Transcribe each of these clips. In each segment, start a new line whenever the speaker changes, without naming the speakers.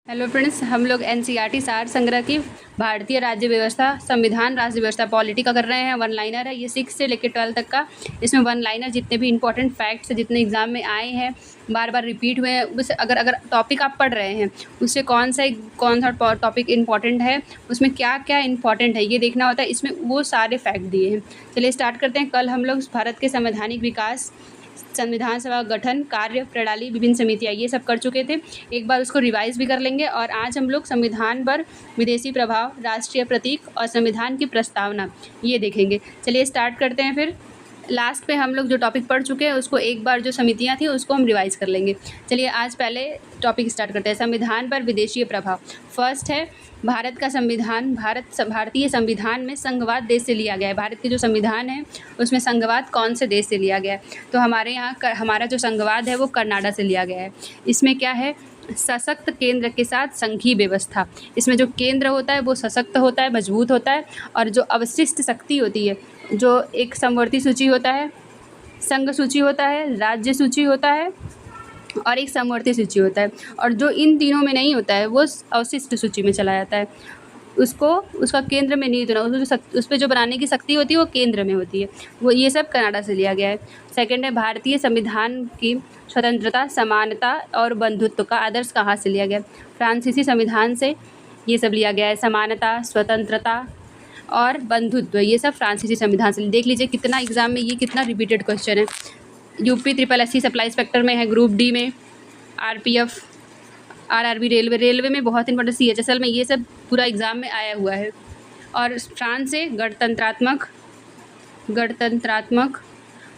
Hello friends, हम लोग NCERT सार संग्रह की भारतीय राज्य व्यवस्था, संविधान, राज्य व्यवस्था, पॉलिटी का कर रहे हैं। वन लाइनर है ये 6 से लेकर 12 तक का। इसमें वन लाइनर जितने भी इंपॉर्टेंट फैक्ट्स जितने एग्जाम में आए हैं, बार बार रिपीट हुए हैं, उस अगर टॉपिक आप पढ़ रहे हैं उससे कौन सा टॉपिक इंपॉर्टेंट है, उसमें क्या क्या इंपॉर्टेंट है ये देखना होता है। इसमें वो सारे फैक्ट दिए हैं। चलिए स्टार्ट करते हैं। कल हम लोग भारत के संवैधानिक विकास, संविधान सभा गठन, कार्य प्रणाली, विभिन्न समितियाँ ये सब कर चुके थे। एक बार उसको रिवाइज भी कर लेंगे। और आज हम लोग संविधान पर विदेशी प्रभाव, राष्ट्रीय प्रतीक और संविधान की प्रस्तावना ये देखेंगे। चलिए स्टार्ट करते हैं। फिर लास्ट पे हम लोग जो टॉपिक पढ़ चुके हैं उसको एक बार जो समितियाँ थी उसको हम रिवाइज कर लेंगे। चलिए आज पहले टॉपिक स्टार्ट करते हैं। संविधान पर विदेशीय प्रभाव। फर्स्ट है भारत का संविधान। भारतीय संविधान में संघवाद देश से लिया गया है। भारत के जो संविधान है उसमें संघवाद कौन से देश से लिया गया है? तो हमारे यहाँ हमारा जो संघवाद है वो कनाडा से लिया गया है। इसमें क्या है? सशक्त केंद्र के साथ संघीय व्यवस्था। इसमें जो केंद्र होता है वो सशक्त होता है, मजबूत होता है, और जो अवशिष्ट शक्ति होती है, जो एक समवर्ती सूची होता है, संघ सूची होता है, राज्य सूची होता है और एक समवर्ती सूची होता है, और जो इन तीनों में नहीं होता है वो अवशिष्ट सूची में चला जाता है। उसका केंद्र में नहीं होना, उस पर जो बनाने की शक्ति होती है वो केंद्र में होती है। वो ये सब कनाडा से लिया गया है। सेकंड है भारतीय संविधान की स्वतंत्रता, समानता और बंधुत्व का आदर्श कहाँ से लिया गया? फ्रांसीसी संविधान से ये सब लिया गया है। समानता, स्वतंत्रता और बंधुत्व ये सब फ्रांसीसी संविधान से। देख लीजिए कितना एग्जाम में ये कितना रिपीटेड क्वेश्चन है। यूपी SSC सप्लाई इंस्पेक्टर में है, ग्रुप डी में, RPF, RRB रेलवे में बहुत इंपॉर्टेंट, CHSL में, ये सब पूरा एग्ज़ाम में आया हुआ है। और फ्रांस से गणतंत्रात्मक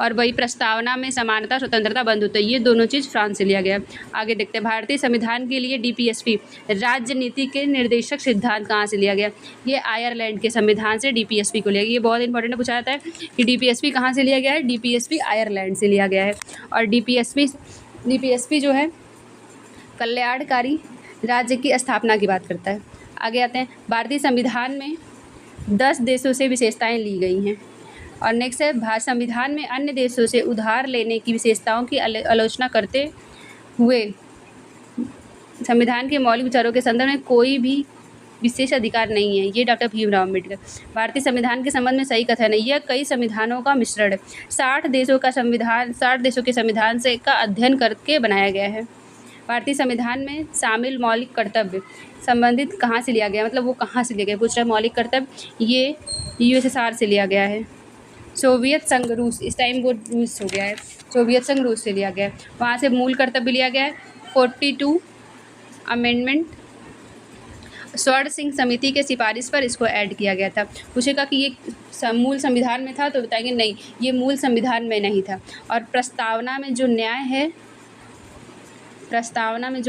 और वही प्रस्तावना में समानता, स्वतंत्रता, बंधुत्व ये दोनों चीज़ फ्रांस से लिया गया है। आगे देखते हैं। भारतीय संविधान के लिए DPSP राजनीति के निर्देशक सिद्धांत कहाँ से लिया गया? ये आयरलैंड के संविधान से DPSP को लिया गया। ये बहुत इंपॉर्टेंट पूछा जाता है कि DPSP कहाँ से लिया गया है? DPSP आयरलैंड से लिया गया है। और DPSP जो है कल्याणकारी राज्य की स्थापना की बात करता है। आगे आते हैं। भारतीय संविधान में 10 देशों से विशेषताएं ली गई हैं। और नेक्स्ट है भारत संविधान में अन्य देशों से उधार लेने की विशेषताओं की आलोचना करते हुए संविधान के मौलिक विचारों के संदर्भ में कोई भी विशेष अधिकार नहीं है। ये डॉक्टर भीमराव अम्बेडकर। भारतीय संविधान के संबंध में सही कथन है। यह कई संविधानों का मिश्रण है। 60 देशों के संविधान से का अध्ययन करके बनाया गया है। भारतीय संविधान में शामिल मौलिक कर्तव्य संबंधित कहाँ से लिया गया, मतलब वो कहाँ से लिया गया? पूछ रहा है मौलिक कर्तव्य। ये USSR से लिया गया है। सोवियत संघ रूस, इस टाइम वो रूस हो गया है, सोवियत संघ रूस से लिया गया है। वहाँ से मूल कर्तव्य लिया गया है। 42 अमेंडमेंट स्वर्ण सिंह समिति के सिफारिश पर इसको ऐड किया गया था। पूछेगा कि ये मूल संविधान में था, तो बताएंगे नहीं, ये मूल संविधान में नहीं था। और प्रस्तावना में जो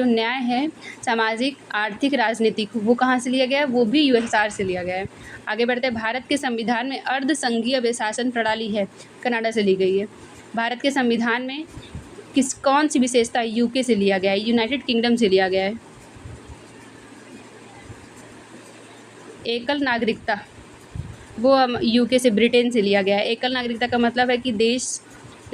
न्याय है सामाजिक, आर्थिक, राजनीतिक, वो कहाँ से लिया गया है? वो भी USSR से लिया गया है। आगे बढ़ते हैं। भारत के संविधान में अर्ध संघीय शासन प्रणाली है, कनाडा से ली गई है। भारत के संविधान में कौन सी विशेषता UK से लिया गया है? यूनाइटेड किंगडम से लिया गया है। एकल नागरिकता, वो UK से, ब्रिटेन से लिया गया है। एकल नागरिकता का मतलब है कि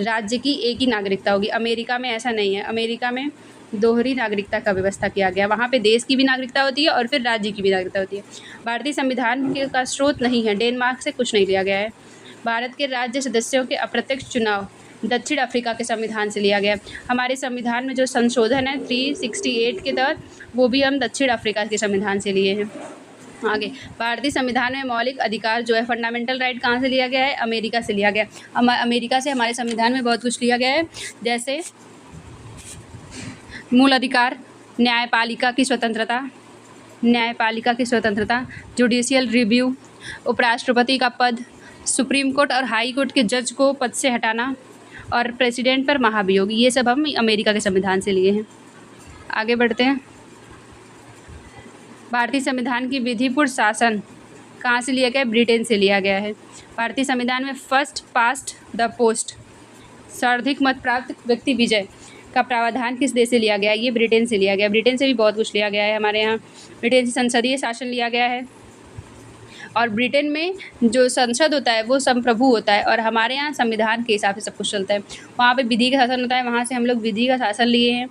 राज्य की एक ही नागरिकता होगी। अमेरिका में ऐसा नहीं है। अमेरिका में दोहरी नागरिकता का व्यवस्था किया गया। वहाँ पे देश की भी नागरिकता होती है और फिर राज्य की भी नागरिकता होती है। भारतीय संविधान का स्रोत नहीं है, डेनमार्क से कुछ नहीं लिया गया है। भारत के राज्य सदस्यों के अप्रत्यक्ष चुनाव दक्षिण अफ्रीका के संविधान से लिया गया है। हमारे संविधान में जो संशोधन है 368 के तहत, वो भी हम दक्षिण अफ्रीका के संविधान से लिए हैं। आगे, भारतीय संविधान में मौलिक अधिकार जो है, फंडामेंटल राइट, कहाँ से लिया गया है? अमेरिका से लिया गया। अमेरिका से हमारे संविधान में बहुत कुछ लिया गया है, जैसे मूल अधिकार, न्यायपालिका की स्वतंत्रता, जुडिशियल रिव्यू, उपराष्ट्रपति का पद, सुप्रीम कोर्ट और हाई कोर्ट के जज को पद से हटाना, और प्रेसिडेंट पर महाभियोग, ये सब हम अमेरिका के संविधान से लिए हैं। आगे बढ़ते हैं। भारतीय संविधान की विधिपूर्ण शासन कहाँ से लिया गया है? ब्रिटेन से लिया गया है। भारतीय संविधान में फर्स्ट पास्ट द पोस्ट, सर्वाधिक मत प्राप्त व्यक्ति विजय का प्रावधान किस देश से लिया गया है? ये ब्रिटेन से लिया गया। ब्रिटेन से भी बहुत कुछ लिया गया है। हमारे यहाँ ब्रिटेन से संसदीय शासन लिया गया है। और ब्रिटेन में जो संसद होता है वो संप्रभु होता है, और हमारे यहाँ संविधान के हिसाब से सब कुछ चलता है। वहाँ पे विधि का शासन होता है, वहाँ से हम लोग विधि का शासन लिए हैं।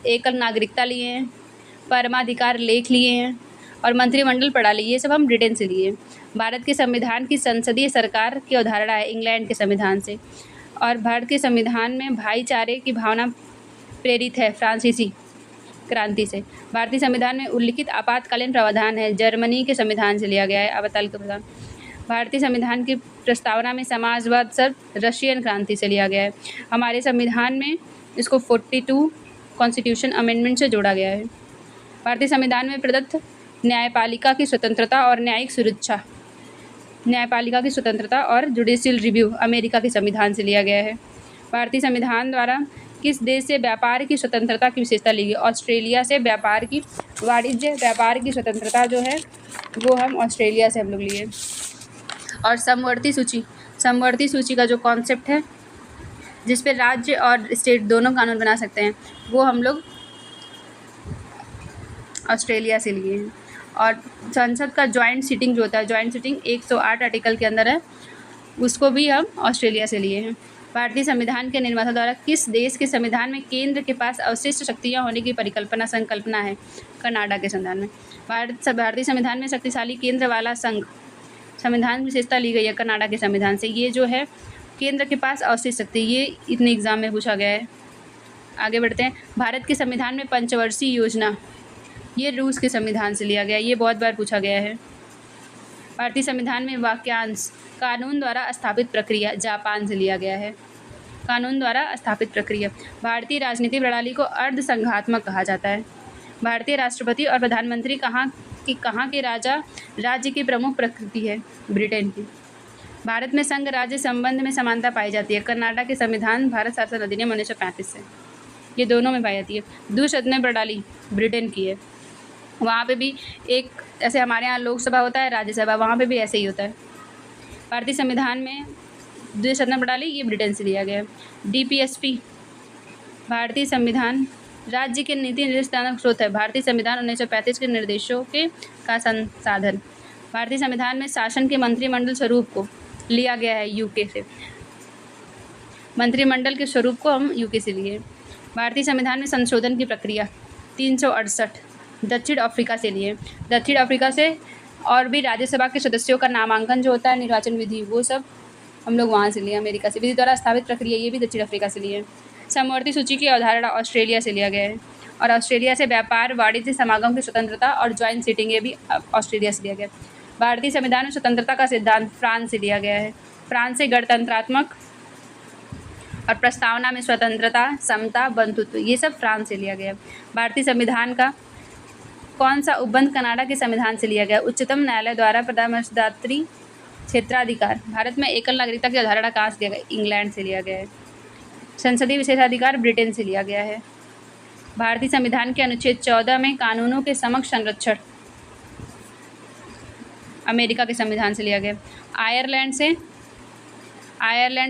एकल नागरिकता लिए हैं। परमाधिकार लेख लिए हैं और मंत्रिमंडल प्रणाली, ये सब हम ब्रिटेन से लिए। भारत के संविधान की संसदीय सरकार की अवधारणा है इंग्लैंड के संविधान से। और भारत के संविधान में भाईचारे की भावना प्रेरित है फ्रांसीसी क्रांति से। भारतीय संविधान में उल्लिखित आपातकालीन प्रावधान है जर्मनी के संविधान से लिया गया है आपातकाल का प्रावधान। भारतीय संविधान की प्रस्तावना में समाजवाद सब रशियन क्रांति से लिया गया है। हमारे संविधान में इसको 42 कॉन्स्टिट्यूशन अमेंडमेंट से जोड़ा गया है। भारतीय संविधान में प्रदत्त न्यायपालिका की स्वतंत्रता और न्यायपालिका की स्वतंत्रता और जुडिशियल रिव्यू अमेरिका के संविधान से लिया गया है। भारतीय संविधान द्वारा किस देश से व्यापार की स्वतंत्रता की विशेषता ली गई? ऑस्ट्रेलिया से वाणिज्य व्यापार की स्वतंत्रता जो है वो हम ऑस्ट्रेलिया से हम लोग लिए। और समवर्ती सूची का जो कॉन्सेप्ट है जिस पे राज्य और स्टेट दोनों कानून बना सकते हैं वो हम लोग ऑस्ट्रेलिया से लिए हैं। और संसद का जॉइंट सीटिंग जो होता है, जॉइंट सीटिंग 108 आर्टिकल के अंदर है, उसको भी हम ऑस्ट्रेलिया से लिए हैं। भारतीय संविधान के निर्माता द्वारा किस देश के संविधान में केंद्र के पास अवशिष्ट शक्तियाँ होने की संकल्पना है? कनाडा के संविधान में। भारतीय संविधान में शक्तिशाली केंद्र वाला संविधान विशेषता ली गई है कनाडा के संविधान से। ये जो है केंद्र के पास अवशिष्ट शक्ति, ये इतने एग्जाम में पूछा गया है। आगे बढ़ते हैं। भारत के संविधान में पंचवर्षीय योजना, ये रूस के संविधान से लिया गया, ये बहुत बार पूछा गया है। भारतीय संविधान में वाक्यांश कानून द्वारा स्थापित प्रक्रिया, जापान से लिया गया है। कानून द्वारा स्थापित प्रक्रिया। भारतीय राजनीतिक प्रणाली को अर्धसंघात्मक कहा जाता है। भारतीय राष्ट्रपति और प्रधानमंत्री कहाँ के राज्य की प्रमुख प्रकृति है? ब्रिटेन की। भारत में संघ राज्य संबंध में समानता पाई जाती है। कर्नाटक के संविधान, भारत शासन अधिनियम 1935 से, ये दोनों में पाई जाती है। द्विसदनीय प्रणाली ब्रिटेन की है। वहाँ पे भी एक ऐसे हमारे यहाँ लोकसभा होता है, राज्यसभा, वहाँ पे भी ऐसे ही होता है। भारतीय संविधान में द्विसदनीय प्रणाली, ये ब्रिटेन से लिया गया है। DPSP भारतीय संविधान राज्य के नीति निर्देशात्मक स्रोत है। भारतीय संविधान 1935 के निर्देशों का संसाधन। भारतीय संविधान में शासन के मंत्रिमंडल स्वरूप को लिया गया है UK से। मंत्रिमंडल के स्वरूप को हम UK से लिए। भारतीय संविधान में संशोधन की प्रक्रिया 368 दक्षिण अफ्रीका से लिए। दक्षिण अफ्रीका से और भी राज्यसभा के सदस्यों का नामांकन जो होता है, निर्वाचन विधि, वो सब हम लोग वहाँ से लिए। अमेरिका से विधि द्वारा स्थापित प्रक्रिया, ये भी दक्षिण अफ्रीका से लिए। समवर्ती सूची की अवधारणा ऑस्ट्रेलिया से लिया गया है। और ऑस्ट्रेलिया से व्यापार, वाणिज्य, समागम की स्वतंत्रता और ज्वाइंट सीटिंग, ये भी ऑस्ट्रेलिया से लिया गया। भारतीय संविधान में स्वतंत्रता का सिद्धांत फ्रांस से लिया गया है। फ्रांस से गणतंत्रात्मक और प्रस्तावना में स्वतंत्रता, समता, बंधुत्व, ये सब फ्रांस से लिया गया। भारतीय संविधान का कौन सा उपबंध कनाडा के संविधान से लिया गया? उच्चतम न्यायालय द्वारा परामर्शदात्री क्षेत्राधिकार। भारत में एकल नागरिकता की अवधारणा कहाँ से लिया गया? इंग्लैंड से लिया गया है। संसदीय विशेषाधिकार ब्रिटेन से लिया गया है। भारतीय संविधान के अनुच्छेद 14 में कानूनों के समक्ष संरक्षण अमेरिका के संविधान से लिया गया। आयरलैंड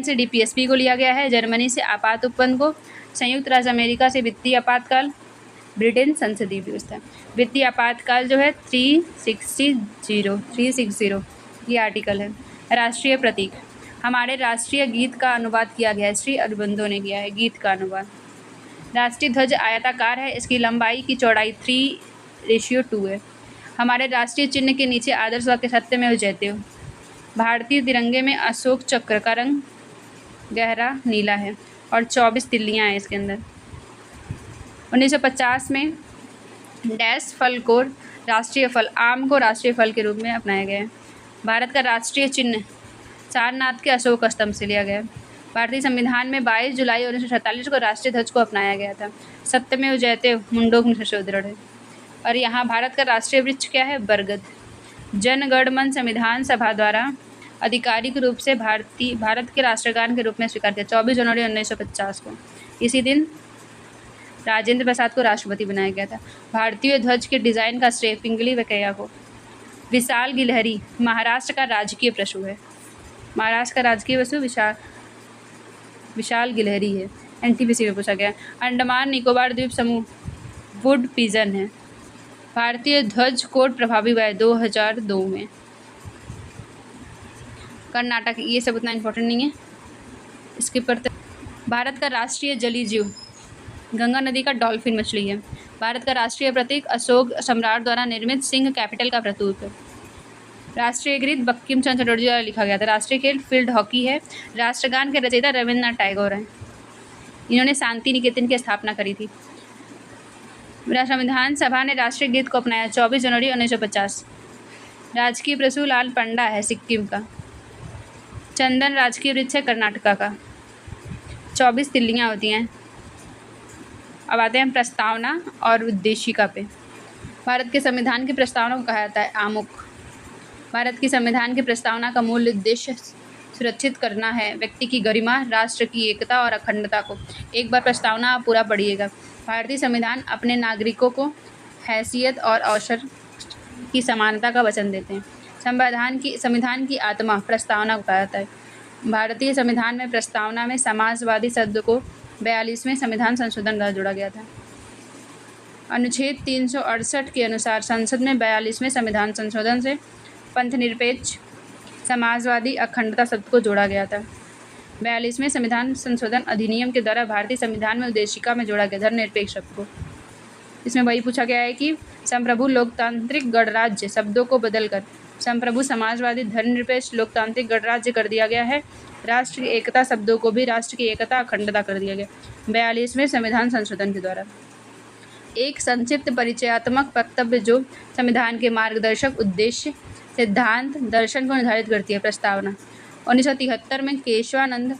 से DPSP को लिया गया है। जर्मनी से आपात उपबंध को। संयुक्त राज्य अमेरिका से वित्तीय आपातकाल। ब्रिटेन संसदीय व्यवस्था। वित्तीय आपातकाल जो है 360 ये आर्टिकल है। राष्ट्रीय प्रतीक, हमारे राष्ट्रीय गीत का अनुवाद किया गया है, श्री अरबिंदो ने किया है गीत का अनुवाद। राष्ट्रीय ध्वज आयताकार है, इसकी लंबाई की चौड़ाई 3:2 है। हमारे राष्ट्रीय चिन्ह के नीचे आदर्श वाक्य सत्यमेव जयते। भारतीय तिरंगे में अशोक चक्र का रंग गहरा नीला है और 24 तिल्लियाँ हैं इसके अंदर। 1950 में डैश फल को राष्ट्रीय फल, आम को राष्ट्रीय फल के रूप में अपनाया गया है। भारत का राष्ट्रीय चिन्ह सारनाथ के अशोक स्तंभ से लिया गया है। भारतीय संविधान में 22 जुलाई 1947 को राष्ट्रीय ध्वज को अपनाया गया था। सत्यमेव जयते मुंडोक निश्चय दृढ़ है। और यहाँ भारत का राष्ट्रीय वृक्ष क्या है? बरगद। जनगण मन संविधान सभा द्वारा आधिकारिक रूप से भारत के राष्ट्रगान के रूप में स्वीकार किया 24 जनवरी 1950 को। इसी दिन राजेंद्र प्रसाद को राष्ट्रपति बनाया गया था। भारतीय ध्वज के डिज़ाइन का श्रेय पिंगली वेंकैया को। विशाल गिलहरी महाराष्ट्र का राजकीय पशु है। महाराष्ट्र का राजकीय पशु विशाल गिलहरी है। NTPC में पूछा गया। अंडमान निकोबार द्वीप समूह वुड पिजन है। भारतीय ध्वज कोड प्रभावी हुआ है 2002 में। कर्नाटक, ये सब उतना इम्पोर्टेंट नहीं है, इसके पर। भारत का राष्ट्रीय जलीय जीव गंगा नदी का डॉल्फिन मछली है। भारत का राष्ट्रीय प्रतीक अशोक सम्राट द्वारा निर्मित सिंह कैपिटल का प्रतीक है। राष्ट्रीय गीत बंकिम चंद्र चटर्जी द्वारा लिखा गया था। राष्ट्रीय खेल फील्ड हॉकी है। राष्ट्रगान के रचयिता रविन्द्रनाथ टैगोर हैं। इन्होंने शांति निकेतन की स्थापना करी थी। संविधान सभा ने राष्ट्रीय गीत को अपनाया 24 जनवरी 1950। राजकीय पशु लाल पंडा है सिक्किम का। चंदन राजकीय वृक्ष है कर्नाटका का। 24 तिल्लियाँ होती हैं। अब आते हैं प्रस्तावना और उद्देशिका पे। भारत के संविधान की प्रस्तावना को कहा जाता है आमुख। भारत की संविधान की प्रस्तावना का मूल उद्देश्य सुरक्षित करना है व्यक्ति की गरिमा, राष्ट्र की एकता और अखंडता को। एक बार प्रस्तावना आप पूरा पढ़िएगा। भारतीय संविधान अपने नागरिकों को हैसियत और अवसर की समानता का वचन देते हैं। संविधान की आत्मा प्रस्तावना को कहा जाता है। भारतीय संविधान में प्रस्तावना में समाजवादी शब्द को 42वें संविधान संशोधन द्वारा जोड़ा गया था। अनुच्छेद 368 के अनुसार संसद में 42वें संविधान संशोधन से पंथनिरपेक्ष, समाजवादी, अखंडता शब्द को जोड़ा गया था। 42वें संविधान संशोधन अधिनियम के द्वारा भारतीय संविधान में उद्देशिका में जोड़ा गया धर्मनिरपेक्ष शब्द को। इसमें वही पूछा गया है कि संप्रभु लोकतांत्रिक गणराज्य शब्दों को बदलकर संप्रभु समाजवादी धर्मनिरपेक्ष लोकतांत्रिक गणराज्य कर दिया गया है। राष्ट्र की एकता शब्दों को भी राष्ट्र की एकता अखंडता कर दिया गया 42वें संविधान संशोधन के द्वारा। एक संक्षिप्त परिचयात्मक वक्तव्य जो संविधान के मार्गदर्शक उद्देश्य, सिद्धांत, दर्शन को निर्धारित करती है। प्रस्तावना 1973 में केशवानंद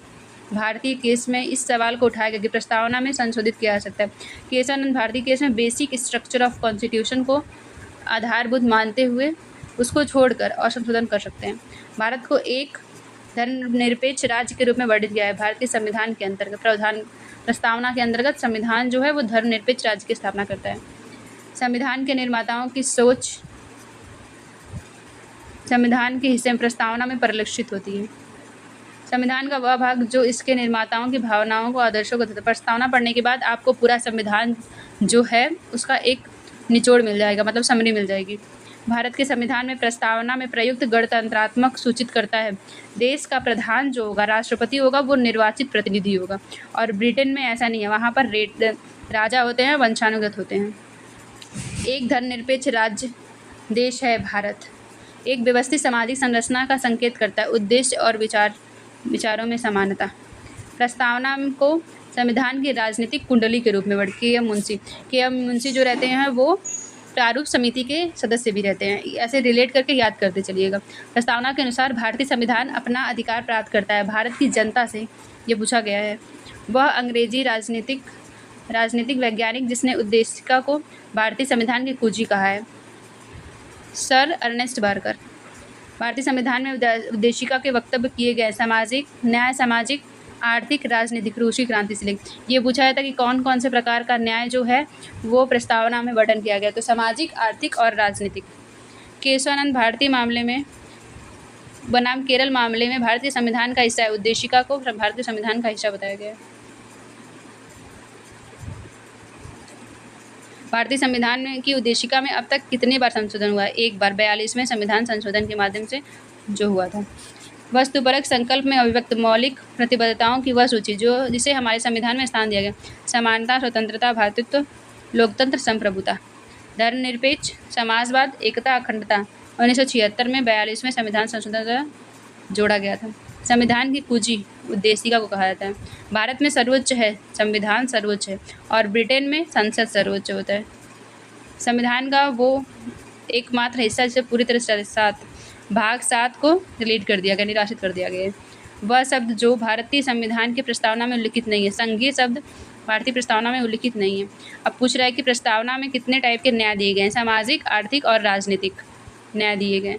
भारतीय केस में इस सवाल को उठाया गया कि प्रस्तावना में संशोधित किया जा सकता है। केशवानंद भारतीय केस में बेसिक स्ट्रक्चर ऑफ कॉन्स्टिट्यूशन को आधारभूत मानते हुए उसको छोड़कर और संशोधन कर सकते हैं। भारत को एक धर्मनिरपेक्ष राज्य के रूप में वर्णित किया है। भारतीय संविधान के अंतर्गत प्रस्तावना के अंतर्गत संविधान जो है वो धर्मनिरपेक्ष राज्य की स्थापना करता है। संविधान के निर्माताओं की सोच संविधान के हिस्से में प्रस्तावना में परिलक्षित होती है। संविधान का वह भाग जो इसके निर्माताओं की भावनाओं को, आदर्शों को देता है। प्रस्तावना पढ़ने के बाद आपको पूरा संविधान जो है उसका एक निचोड़ मिल जाएगा, मतलब समरी मिल जाएगी। भारत के संविधान में प्रस्तावना में प्रयुक्त गणतंत्रात्मक सूचित करता है। देश का प्रधान जो होगा, राष्ट्रपति होगा, वो निर्वाचित प्रतिनिधि होगा। और ब्रिटेन में ऐसा नहीं है, वहाँ पर राजा होते हैं, वंशानुगत होते हैं। एक धर्मनिरपेक्ष राज्य देश है भारत। एक व्यवस्थित सामाजिक संरचना का संकेत करता है। उद्देश्य और विचारों में समानता। प्रस्तावना को संविधान की राजनीतिक कुंडली के रूप में वर्णित के एम मुंशी जो रहते हैं वो प्रारूप समिति के सदस्य भी रहते हैं। ऐसे रिलेट करके याद करते चलिएगा। प्रस्तावना के अनुसार भारतीय संविधान अपना अधिकार प्राप्त करता है भारत की जनता से। ये पूछा गया है। वह अंग्रेजी राजनीतिक वैज्ञानिक जिसने उद्देशिका को भारतीय संविधान की कुंजी कहा है, सर अर्नेस्ट बारकर। भारतीय संविधान में उद्देशिका के वक्तव्य किए गए सामाजिक न्याय, सामाजिक, आर्थिक, राजनीतिक, रूसी क्रांति से लेकर ये पूछा जाता है कि कौन कौन से प्रकार का न्याय जो है वो प्रस्तावना में वर्णन किया गया। तो सामाजिक, आर्थिक और राजनीतिक। केशवानंद भारतीय मामले में बनाम केरल मामले में भारतीय संविधान का हिस्सा है। उद्देशिका को भारतीय संविधान का हिस्सा बताया गया है। भारतीय संविधान की उद्देशिका में अब तक कितने बार संशोधन हुआ है? एक बार 42वें संविधान संशोधन के माध्यम से जो हुआ था। वस्तुपरक संकल्प में अभिव्यक्त मौलिक प्रतिबद्धताओं की वह सूची जिसे हमारे संविधान में स्थान दिया गया। समानता, स्वतंत्रता, भ्रातृत्व, लोकतंत्र, संप्रभुता, धर्मनिरपेक्ष, समाजवाद, एकता, अखंडता 1976 में 42वें संविधान संशोधन द्वारा जोड़ा गया था। संविधान की कुंजी उद्देशिका को कहा जाता है। भारत में सर्वोच्च है, संविधान सर्वोच्च है और ब्रिटेन में संसद सर्वोच्च होता है। संविधान का वो एकमात्र हिस्सा जिसे पूरी तरह से भाग 7 को डिलीट कर दिया गया, निराशित कर दिया गया है। वह शब्द जो भारतीय संविधान की प्रस्तावना में उल्लिखित नहीं है। संघीय शब्द भारतीय प्रस्तावना में उल्लिखित नहीं है। अब पूछ रहा है कि प्रस्तावना में कितने टाइप के न्याय दिए गए हैं? सामाजिक, आर्थिक और राजनीतिक न्याय दिए गए।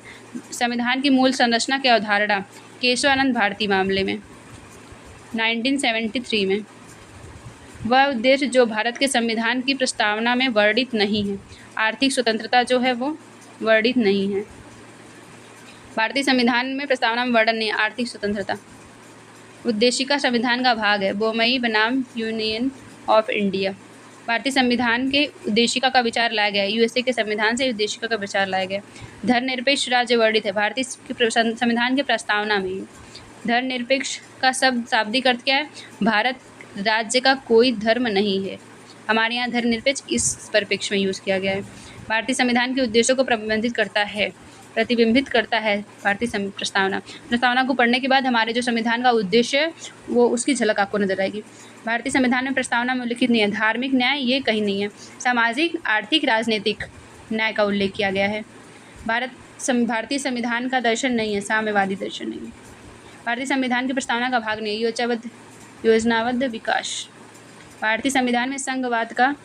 संविधान की मूल संरचना की अवधारणा केशवानंद भारती मामले में 1973 में। वह उद्देश्य जो भारत के संविधान की प्रस्तावना में वर्णित नहीं है। आर्थिक स्वतंत्रता जो है वो वर्णित नहीं है। भारतीय संविधान में प्रस्तावना में वर्णन नहीं है आर्थिक स्वतंत्रता। उद्देशिका संविधान का भाग है। बोमई बनाम यूनियन ऑफ इंडिया। भारतीय संविधान के उद्देशिका का विचार लाया गया है। यूएसए के संविधान से उद्देशिका का विचार लाया गया। धर्मनिरपेक्ष राज्य वर्णित है भारतीय संविधान की प्रस्तावना में। धर्मनिरपेक्ष का शब्द शाब्दिक अर्थ क्या है? भारत राज्य का कोई धर्म नहीं है। हमारे यहाँ धर्मनिरपेक्ष इस परिप्रेक्ष्य में यूज़ किया गया है। भारतीय संविधान के उद्देश्यों को प्रतिबिंबित करता है भारतीय प्रस्तावना। प्रस्तावना को पढ़ने के बाद हमारे जो संविधान का उद्देश्य है वो उसकी झलक आपको नजर आएगी। भारतीय संविधान में प्रस्तावना में उल्लिखित नहीं है धार्मिक न्याय, ये कहीं नहीं है। सामाजिक, आर्थिक, राजनीतिक न्याय का उल्लेख किया गया है। भारतीय संविधान का दर्शन नहीं है, साम्यवादी दर्शन नहीं है। भारतीय संविधान की प्रस्तावना का भाग नहीं है योजनाबद्ध विकास। भारतीय संविधान में संघवाद का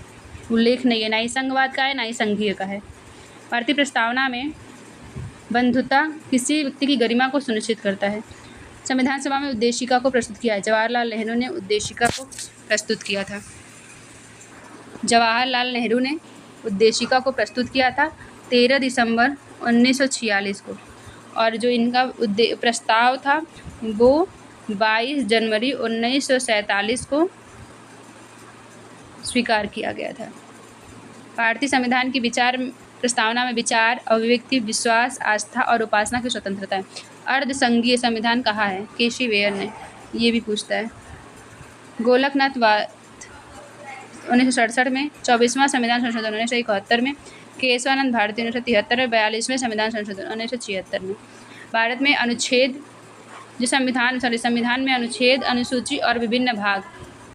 उल्लेख नहीं है, ना ही संघवाद का है ना ही संघीय का है। भारतीय प्रस्तावना में बंधुता किसी व्यक्ति की गरिमा को सुनिश्चित करता है। संविधान सभा में उद्देशिका को प्रस्तुत किया है। जवाहरलाल नेहरू ने उद्देशिका को प्रस्तुत किया था। जवाहरलाल नेहरू ने उद्देशिका को प्रस्तुत किया था 13 दिसंबर 1946 को, और जो इनका प्रस्ताव था वो 22 जनवरी 1947 को स्वीकार किया गया था। भारतीय संविधान की प्रस्तावना में विचार, अभिव्यक्ति, विश्वास, आस्था और उपासना की स्वतंत्रता है। अर्धसंघीय संविधान कहा है? केसी वेयर ने ये भी पूछता है। गोलकनाथ 1967 में, 24वां संविधान संशोधन 1971 में, केशवानंद भारती 1973 में, 42वें संविधान संशोधन 1976 में। भारत में संविधान में अनुच्छेद, अनुसूची और विभिन्न भाग